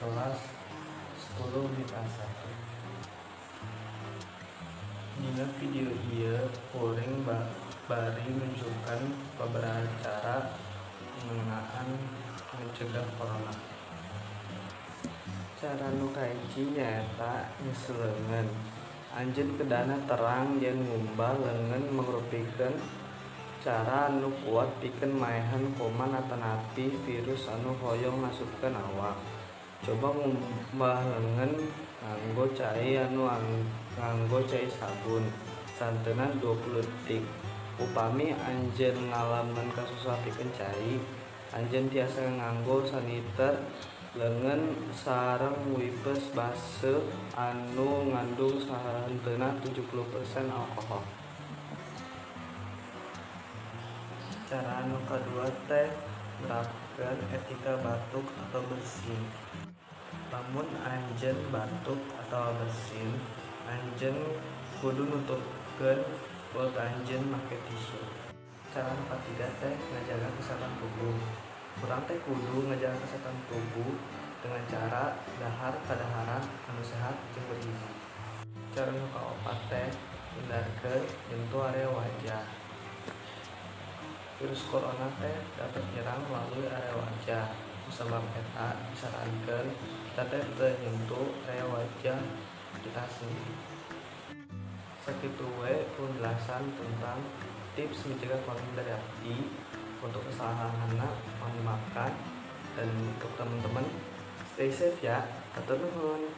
kelas 10 MIPA 1. Dina video ieu kuring bari menunjukkan beberapa cara ngeunaan mencegah corona. Cara nu kahiji nyaeta nyeseleungeun. Anjeun kedana terang jeung ngumbah leungeun mangrupikeun cara anu kuat pikeun maehan kuman atanapi virus anu hoyong ngasupkeun awak. Coba ngumbah leungeun nganggo cai nganggo cai sabun santeunan 20 detik. Upami anjeun ngalaman kasusah pikeun cai, anjeun tiasa nganggo saniter leungeun sareng wipes base anu ngandung santeunan 70% alkohol. Cara anu kadua teh nerapkeun etika batuk atau bersin. Lamun anjeun batuk atau bersin, anjeun kudu nutupkeun mulut anjeun make tisu. Cara nu katiga teh ngajaga kesehatan tubuh. Urang teh kudu ngajaga kesehatan tubuh dengan cara dahar kadaharan anu sehat jeung bergizi. Cara nu kaopat teh hindarkeun nyentuh area wajah. Virus corona teh dapat nyerang melalui area wajah. Sabab eta disarankeun kita teh teu nyentuh area wajah kita sendiri. Sakitu we penjelasan tentang tips mencegah corona dari api. Untuk kesalahanna mohon dimaafkan, dan untuk teman-teman stay safe ya. Hatur nuhun.